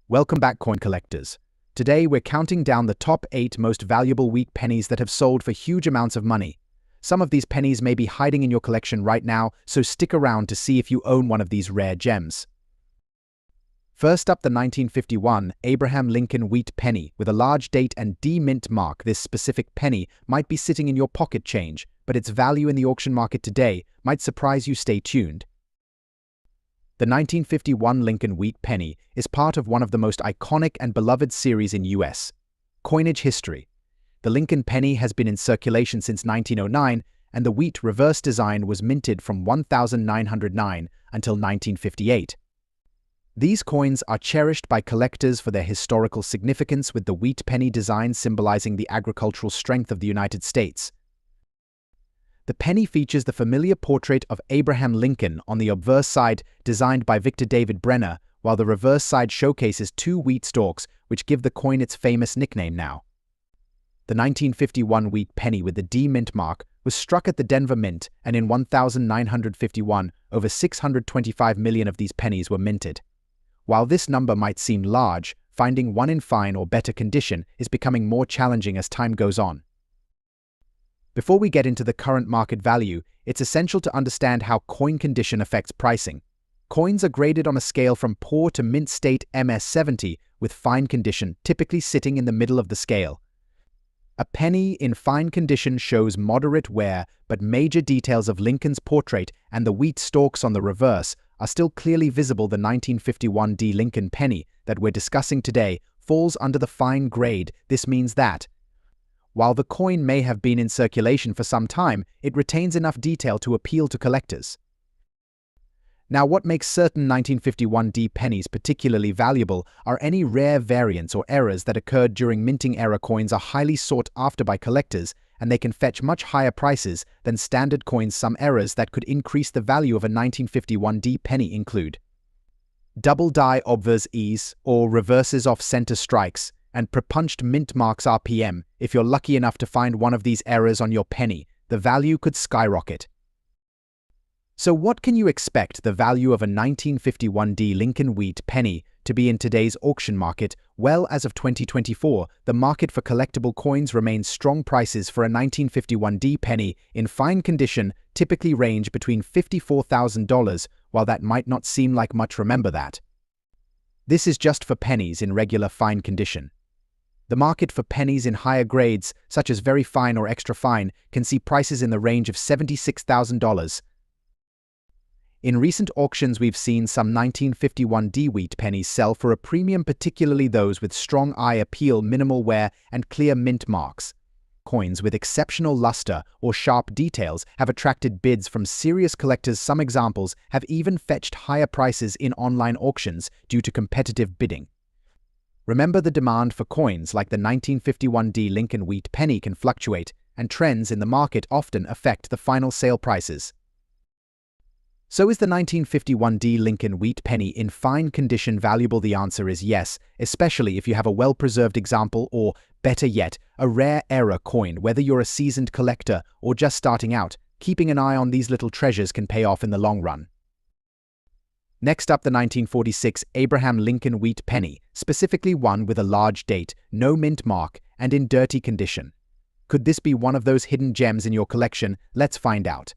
Welcome back, coin collectors. Today we're counting down the top 8 most valuable wheat pennies that have sold for huge amounts of money. Some of these pennies may be hiding in your collection right now, so stick around to see if you own one of these rare gems. First up, the 1951 Abraham Lincoln wheat penny with a large date and D mint mark. This specific penny might be sitting in your pocket change, but its value in the auction market today might surprise you. Stay tuned. The 1951 Lincoln wheat penny is part of one of the most iconic and beloved series in U.S. coinage history. The Lincoln penny has been in circulation since 1909, and the wheat reverse design was minted from 1909 until 1958. These coins are cherished by collectors for their historical significance, with the wheat penny design symbolizing the agricultural strength of the United States. The penny features the familiar portrait of Abraham Lincoln on the obverse side, designed by Victor David Brenner, while the reverse side showcases 2 wheat stalks, which give the coin its famous nickname now. The 1951 wheat penny with the D mint mark was struck at the Denver Mint, and in 1951, over 625 million of these pennies were minted. While this number might seem large, finding one in fine or better condition is becoming more challenging as time goes on. Before we get into the current market value, it's essential to understand how coin condition affects pricing. Coins are graded on a scale from poor to mint state MS70, with fine condition typically sitting in the middle of the scale. A penny in fine condition shows moderate wear, but major details of Lincoln's portrait and the wheat stalks on the reverse are still clearly visible. The 1951 D Lincoln penny that we're discussing today falls under the fine grade. This means that, while the coin may have been in circulation for some time, it retains enough detail to appeal to collectors. Now, what makes certain 1951 D pennies particularly valuable are any rare variants or errors that occurred during minting era. Coins are highly sought after by collectors, and they can fetch much higher prices than standard coins. Some errors that could increase the value of a 1951 D penny include double die obverse ease or reverses off center strikes, and prepunched mint marks. RPM. If you're lucky enough to find one of these errors on your penny, the value could skyrocket. So what can you expect the value of a 1951 D Lincoln wheat penny to be in today's auction market? Well, as of 2024, the market for collectible coins remains strong. Prices for a 1951 D penny in fine condition typically range between $54,000. While that might not seem like much, remember that this is just for pennies in regular fine condition. The market for pennies in higher grades, such as very fine or extra fine, can see prices in the range of $76,000. In recent auctions, we've seen some 1951 D wheat pennies sell for a premium, particularly those with strong eye appeal, minimal wear, and clear mint marks. Coins with exceptional luster or sharp details have attracted bids from serious collectors. Some examples have even fetched higher prices in online auctions due to competitive bidding. Remember, the demand for coins like the 1951 D Lincoln wheat penny can fluctuate, and trends in the market often affect the final sale prices. So is the 1951 D Lincoln wheat penny in fine condition valuable? The answer is yes, especially if you have a well-preserved example or, better yet, a rare era coin. Whether you're a seasoned collector or just starting out, keeping an eye on these little treasures can pay off in the long run. Next up, the 1946 Abraham Lincoln wheat penny, specifically one with a large date, no mint mark, and in dirty condition. Could this be one of those hidden gems in your collection? Let's find out.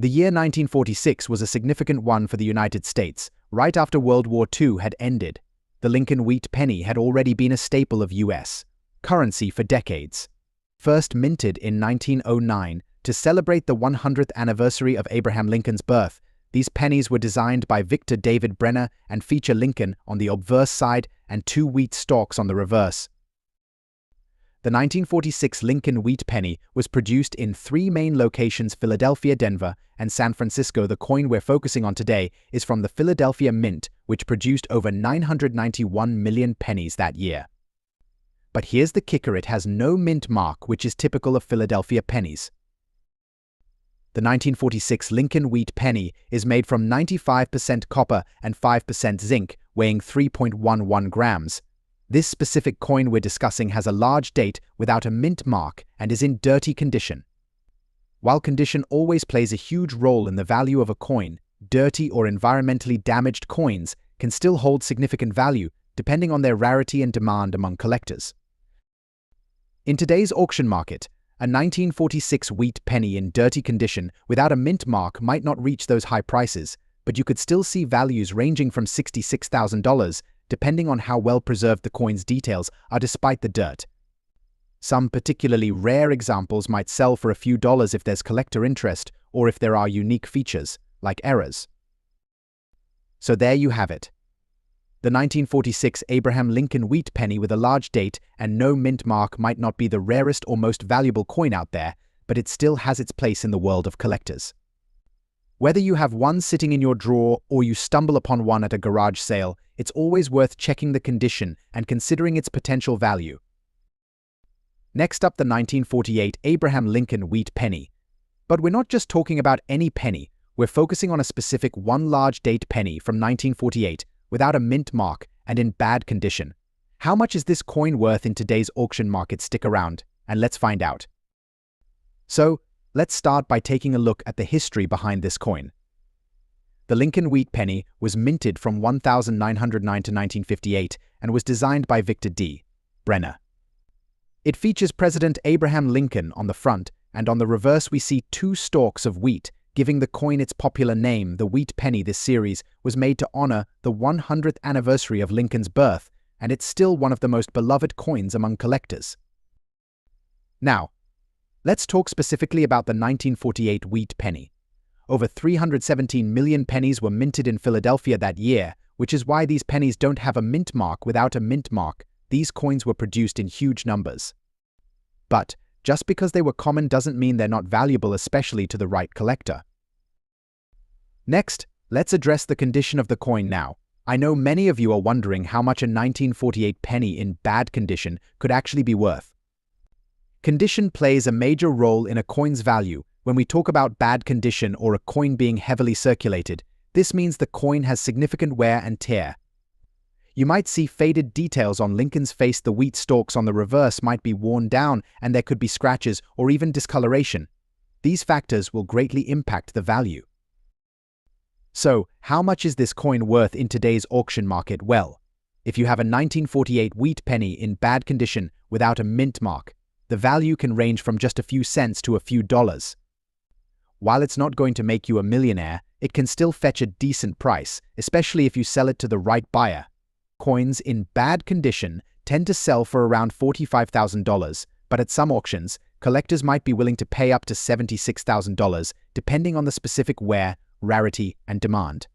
The year 1946 was a significant one for the United States. Right after World War II had ended, the Lincoln wheat penny had already been a staple of U.S. currency for decades. First minted in 1909 to celebrate the 100th anniversary of Abraham Lincoln's birth, these pennies were designed by Victor David Brenner and feature Lincoln on the obverse side and 2 wheat stalks on the reverse. The 1946 Lincoln wheat penny was produced in 3 main locations: Philadelphia, Denver, and San Francisco. The coin we're focusing on today is from the Philadelphia Mint, which produced over 991 million pennies that year. But here's the kicker: it has no mint mark, which is typical of Philadelphia pennies. The 1946 Lincoln wheat penny is made from 95% copper and 5% zinc, weighing 3.11 grams. This specific coin we're discussing has a large date without a mint mark and is in dirty condition. While condition always plays a huge role in the value of a coin, dirty or environmentally damaged coins can still hold significant value depending on their rarity and demand among collectors. In today's auction market, a 1946 wheat penny in dirty condition without a mint mark might not reach those high prices, but you could still see values ranging from $66,000 depending on how well preserved the coin's details are despite the dirt. Some particularly rare examples might sell for a few dollars if there's collector interest or if there are unique features, like errors. So there you have it. The 1946 Abraham Lincoln wheat penny with a large date and no mint mark might not be the rarest or most valuable coin out there, but it still has its place in the world of collectors. Whether you have one sitting in your drawer or you stumble upon one at a garage sale, it's always worth checking the condition and considering its potential value. Next up, the 1948 Abraham Lincoln wheat penny. But we're not just talking about any penny, we're focusing on a specific one large date penny from 1948 without a mint mark and in bad condition. How much is this coin worth in today's auction market? Stick around and let's find out. So, let's start by taking a look at the history behind this coin. The Lincoln wheat penny was minted from 1909 to 1958 and was designed by Victor D. Brenner. It features President Abraham Lincoln on the front, and on the reverse we see two stalks of wheat, giving the coin its popular name. The wheat penny this series was made to honor the 100th anniversary of Lincoln's birth, and it's still one of the most beloved coins among collectors. Now, let's talk specifically about the 1948 wheat penny. Over 317 million pennies were minted in Philadelphia that year, which is why these pennies don't have a mint mark. Without a mint mark, these coins were produced in huge numbers. But just because they were common doesn't mean they're not valuable, especially to the right collector. Next, let's address the condition of the coin now. I know many of you are wondering how much a 1948 penny in bad condition could actually be worth. Condition plays a major role in a coin's value. When we talk about bad condition or a coin being heavily circulated, this means the coin has significant wear and tear. You might see faded details on Lincoln's face. The wheat stalks on the reverse might be worn down, and there could be scratches or even discoloration. These factors will greatly impact the value. So, how much is this coin worth in today's auction market? Well, if you have a 1948 wheat penny in bad condition without a mint mark, the value can range from just a few cents to a few dollars. While it's not going to make you a millionaire, it can still fetch a decent price, especially if you sell it to the right buyer. Coins in bad condition tend to sell for around $45,000, but at some auctions, collectors might be willing to pay up to $76,000, depending on the specific wear, rarity, and demand.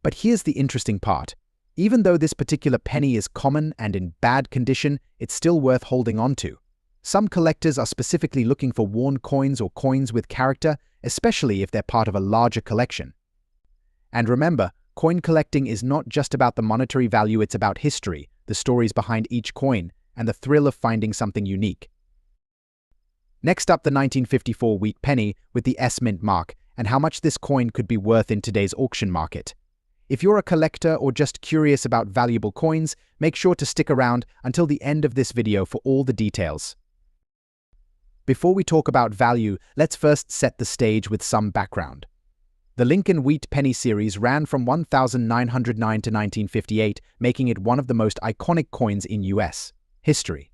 But here's the interesting part. Even though this particular penny is common and in bad condition, it's still worth holding on to. Some collectors are specifically looking for worn coins or coins with character, especially if they're part of a larger collection. And remember, coin collecting is not just about the monetary value, it's about history, the stories behind each coin, and the thrill of finding something unique. Next up, the 1954 wheat penny with the S mint mark, and how much this coin could be worth in today's auction market. If you're a collector or just curious about valuable coins, make sure to stick around until the end of this video for all the details. Before we talk about value, let's first set the stage with some background. The Lincoln wheat penny series ran from 1909 to 1958, making it one of the most iconic coins in US history.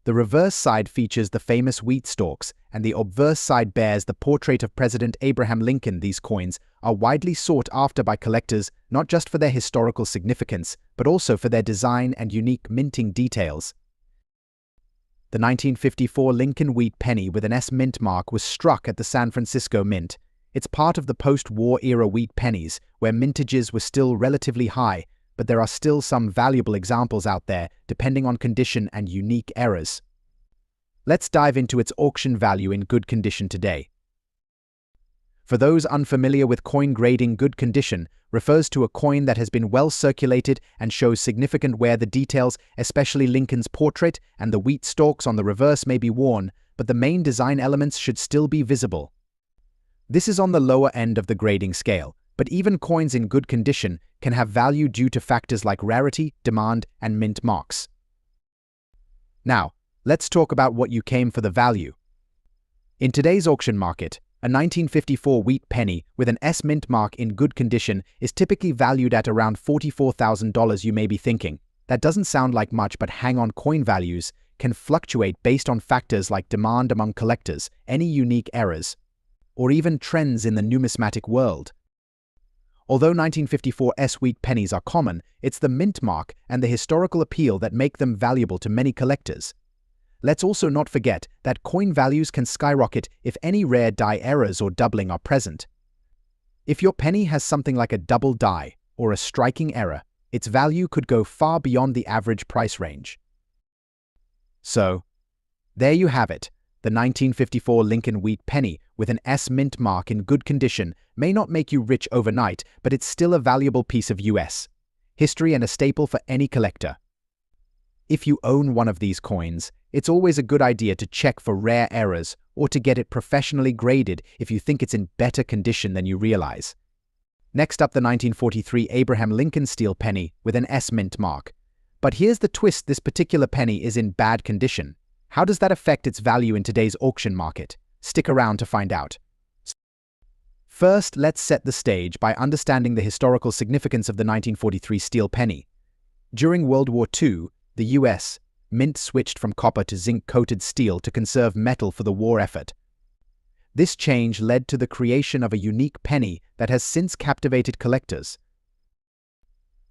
The reverse side features the famous wheat stalks, and the obverse side bears the portrait of President Abraham Lincoln. These coins are widely sought after by collectors, not just for their historical significance, but also for their design and unique minting details. The 1954 Lincoln wheat penny with an S mint mark was struck at the San Francisco Mint. It's part of the post-war era wheat pennies, where mintages were still relatively high, but there are still some valuable examples out there, depending on condition and unique errors. Let's dive into its auction value in good condition today. For those unfamiliar with coin grading, good condition refers to a coin that has been well circulated and shows significant wear. The details, especially Lincoln's portrait and the wheat stalks on the reverse, may be worn, but the main design elements should still be visible. This is on the lower end of the grading scale, but even coins in good condition can have value due to factors like rarity, demand, and mint marks. Now, let's talk about what you came for: the value. In today's auction market, A 1954 wheat penny with an S mint mark in good condition is typically valued at around $44,000. You may be thinking, that doesn't sound like much, but hang on, coin values can fluctuate based on factors like demand among collectors, any unique errors, or even trends in the numismatic world. Although 1954 S wheat pennies are common, it's the mint mark and the historical appeal that make them valuable to many collectors. Let's also not forget that coin values can skyrocket if any rare die errors or doubling are present. If your penny has something like a double die or a striking error, its value could go far beyond the average price range. So, there you have it. The 1954 Lincoln wheat penny with an S mint mark in good condition may not make you rich overnight, but it's still a valuable piece of US history and a staple for any collector. If you own one of these coins, it's always a good idea to check for rare errors or to get it professionally graded if you think it's in better condition than you realize. Next up, the 1943 Abraham Lincoln steel penny with an S mint mark. But here's the twist: this particular penny is in bad condition. How does that affect its value in today's auction market? Stick around to find out. First, let's set the stage by understanding the historical significance of the 1943 steel penny. During World War II, the US Mint switched from copper to zinc-coated steel to conserve metal for the war effort. This change led to the creation of a unique penny that has since captivated collectors.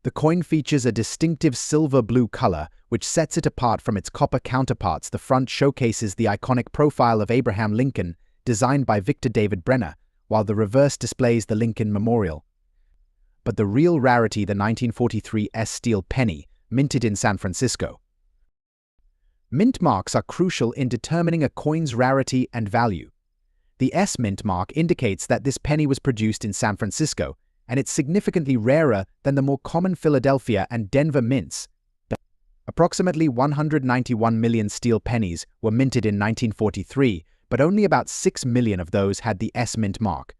The coin features a distinctive silver-blue color, which sets it apart from its copper counterparts. The front showcases the iconic profile of Abraham Lincoln, designed by Victor David Brenner, while the reverse displays the Lincoln Memorial. But the real rarity, the 1943 S steel penny, minted in San Francisco. Mint marks are crucial in determining a coin's rarity and value. The S mint mark indicates that this penny was produced in San Francisco, and it's significantly rarer than the more common Philadelphia and Denver mints. Approximately 191 million steel pennies were minted in 1943, but only about 6 million of those had the S mint mark.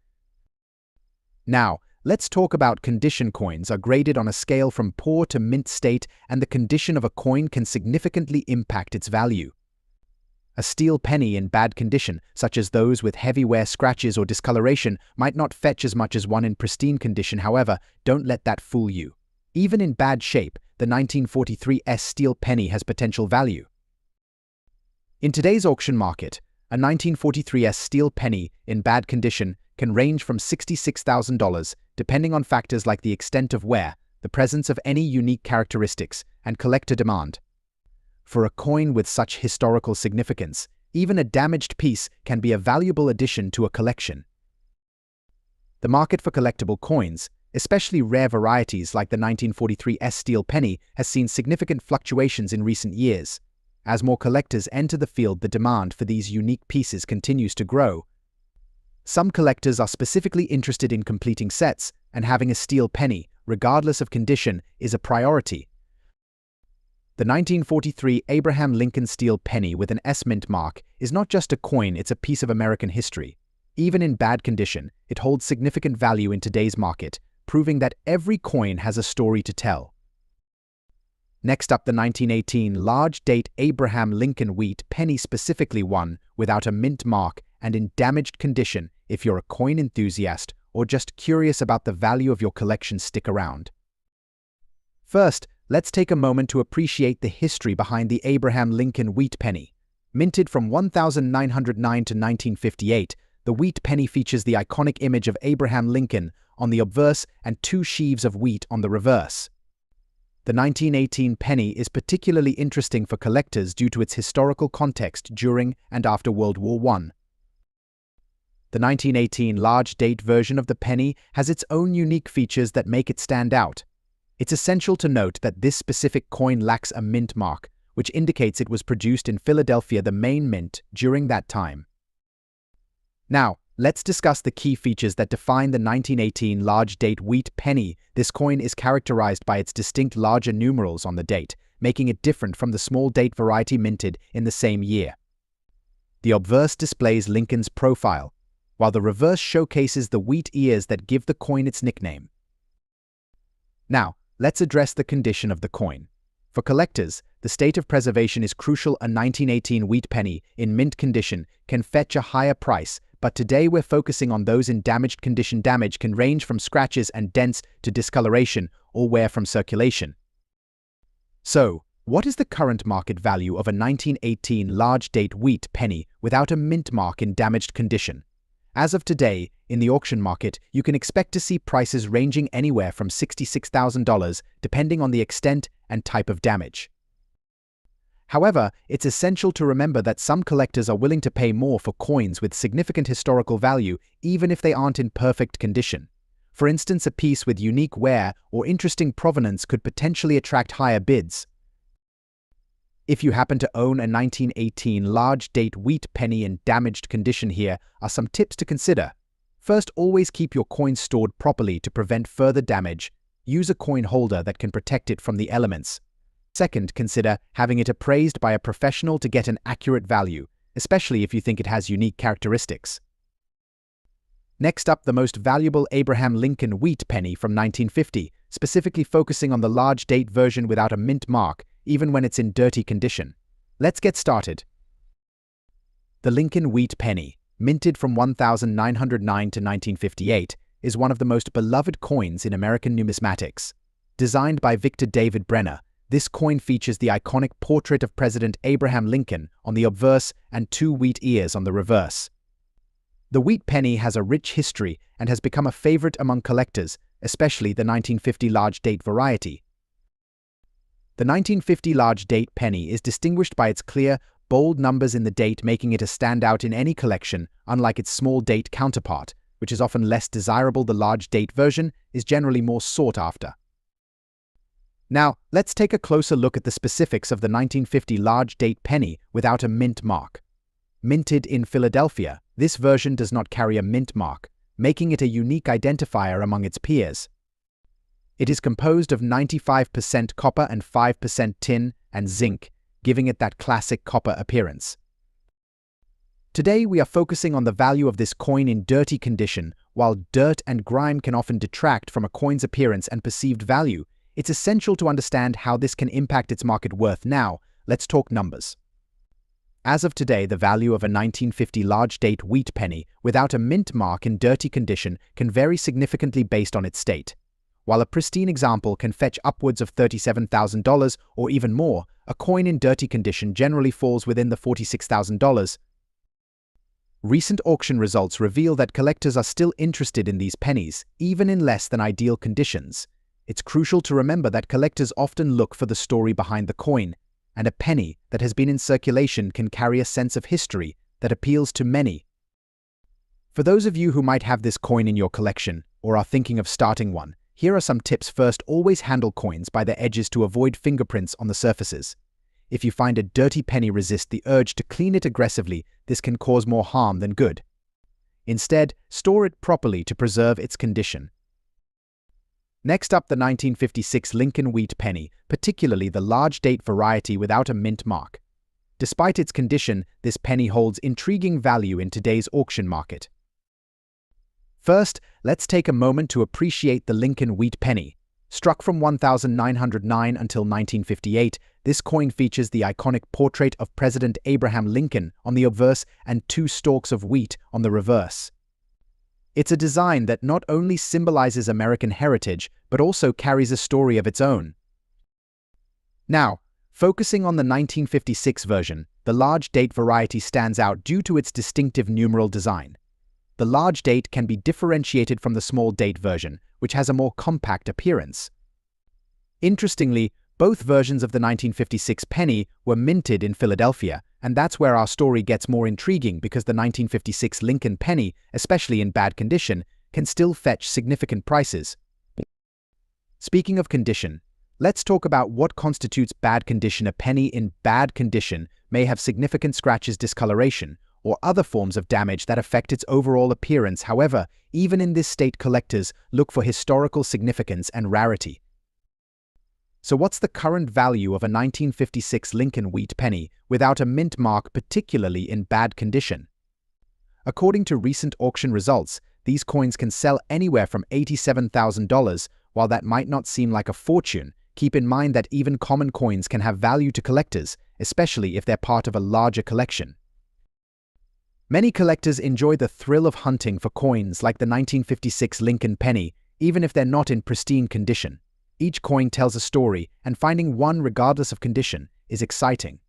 Now, let's talk about condition. Coins are graded on a scale from poor to mint state, and the condition of a coin can significantly impact its value. A steel penny in bad condition, such as those with heavy wear, scratches, or discoloration, might not fetch as much as one in pristine condition. However, don't let that fool you. Even in bad shape, the 1943 S steel penny has potential value. In today's auction market, a 1943 S steel penny in bad condition can range from $66,000, depending on factors like the extent of wear, the presence of any unique characteristics, and collector demand. For a coin with such historical significance, even a damaged piece can be a valuable addition to a collection. The market for collectible coins, especially rare varieties like the 1943 S steel penny, has seen significant fluctuations in recent years. As more collectors enter the field, the demand for these unique pieces continues to grow. Some collectors are specifically interested in completing sets, and having a steel penny, regardless of condition, is a priority. The 1943 Abraham Lincoln steel penny with an S mint mark is not just a coin, it's a piece of American history. Even in bad condition, it holds significant value in today's market, proving that every coin has a story to tell. Next up, the 1918 large-date Abraham Lincoln wheat penny, specifically one without a mint mark and in damaged condition. If you're a coin enthusiast or just curious about the value of your collection, stick around. First, let's take a moment to appreciate the history behind the Abraham Lincoln wheat penny. Minted from 1909 to 1958, the wheat penny features the iconic image of Abraham Lincoln on the obverse and two sheaves of wheat on the reverse. The 1918 penny is particularly interesting for collectors due to its historical context during and after World War I. The 1918 large-date version of the penny has its own unique features that make it stand out. It's essential to note that this specific coin lacks a mint mark, which indicates it was produced in Philadelphia, the main mint, during that time. Now, let's discuss the key features that define the 1918 large-date wheat penny. This coin is characterized by its distinct larger numerals on the date, making it different from the small date variety minted in the same year. The obverse displays Lincoln's profile, while the reverse showcases the wheat ears that give the coin its nickname. Now, let's address the condition of the coin. For collectors, the state of preservation is crucial. A 1918 wheat penny in mint condition can fetch a higher price, but today we're focusing on those in damaged condition. Damage can range from scratches and dents to discoloration or wear from circulation. So, what is the current market value of a 1918 large-date wheat penny without a mint mark in damaged condition? As of today, in the auction market, you can expect to see prices ranging anywhere from $66,000 depending on the extent and type of damage. However, it's essential to remember that some collectors are willing to pay more for coins with significant historical value even if they aren't in perfect condition. For instance, a piece with unique wear or interesting provenance could potentially attract higher bids. If you happen to own a 1918 large-date wheat penny in damaged condition, here are some tips to consider. First, always keep your coins stored properly to prevent further damage. Use a coin holder that can protect it from the elements. Second, consider having it appraised by a professional to get an accurate value, especially if you think it has unique characteristics. Next up, the most valuable Abraham Lincoln wheat penny from 1950, specifically focusing on the large-date version without a mint mark, even when it's in dirty condition. Let's get started. The Lincoln wheat penny, minted from 1909 to 1958, is one of the most beloved coins in American numismatics. Designed by Victor David Brenner, this coin features the iconic portrait of President Abraham Lincoln on the obverse and 2 wheat ears on the reverse. The wheat penny has a rich history and has become a favorite among collectors, especially the 1950 large-date variety. The 1950 large-date penny is distinguished by its clear, bold numbers in the date, making it a standout in any collection, unlike its small-date counterpart, which is often less desirable. The large-date version is generally more sought after. Now, let's take a closer look at the specifics of the 1950 large-date penny without a mint mark. Minted in Philadelphia, this version does not carry a mint mark, making it a unique identifier among its peers. It is composed of 95% copper and 5% tin and zinc, giving it that classic copper appearance. Today, we are focusing on the value of this coin in dirty condition. While dirt and grime can often detract from a coin's appearance and perceived value, it's essential to understand how this can impact its market worth. Now, let's talk numbers. As of today, the value of a 1950 large-date wheat penny without a mint mark in dirty condition can vary significantly based on its state. While a pristine example can fetch upwards of $37,000 or even more, a coin in dirty condition generally falls within the $46,000. Recent auction results reveal that collectors are still interested in these pennies, even in less than ideal conditions. It's crucial to remember that collectors often look for the story behind the coin, and a penny that has been in circulation can carry a sense of history that appeals to many. For those of you who might have this coin in your collection or are thinking of starting one, here are some tips. First, always handle coins by their edges to avoid fingerprints on the surfaces. If you find a dirty penny, resist the urge to clean it aggressively. This can cause more harm than good. Instead, store it properly to preserve its condition. Next up, the 1956 Lincoln wheat penny, particularly the large-date variety without a mint mark. Despite its condition, this penny holds intriguing value in today's auction market. First, let's take a moment to appreciate the Lincoln wheat penny. Struck from 1909 until 1958, this coin features the iconic portrait of President Abraham Lincoln on the obverse and 2 stalks of wheat on the reverse. It's a design that not only symbolizes American heritage, but also carries a story of its own. Now, focusing on the 1956 version, the large-date variety stands out due to its distinctive numeral design. The large date can be differentiated from the small date version, which has a more compact appearance. Interestingly, both versions of the 1956 penny were minted in Philadelphia, and that's where our story gets more intriguing, because the 1956 Lincoln penny, especially in bad condition, can still fetch significant prices. Speaking of condition, let's talk about what constitutes bad condition. A penny in bad condition may have significant scratches, discoloration, or other forms of damage that affect its overall appearance. However, even in this state, collectors look for historical significance and rarity. So what's the current value of a 1956 Lincoln wheat penny without a mint mark, particularly in bad condition? According to recent auction results, these coins can sell anywhere from $87,000. While that might not seem like a fortune, keep in mind that even common coins can have value to collectors, especially if they're part of a larger collection. Many collectors enjoy the thrill of hunting for coins like the 1956 Lincoln penny, even if they're not in pristine condition. Each coin tells a story, and finding one regardless of condition is exciting.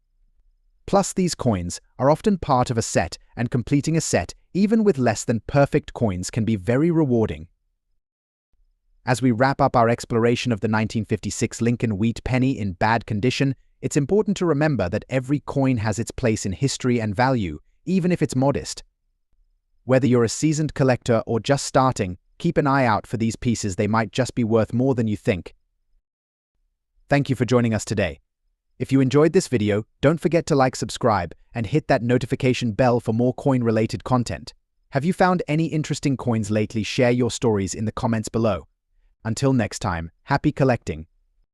Plus, these coins are often part of a set, and completing a set, even with less than perfect coins, can be very rewarding. As we wrap up our exploration of the 1956 Lincoln wheat penny in bad condition, it's important to remember that every coin has its place in history and value, even if it's modest. Whether you're a seasoned collector or just starting, keep an eye out for these pieces. They might just be worth more than you think. Thank you for joining us today. If you enjoyed this video, don't forget to like, subscribe, and hit that notification bell for more coin-related content. Have you found any interesting coins lately? Share your stories in the comments below. Until next time, happy collecting.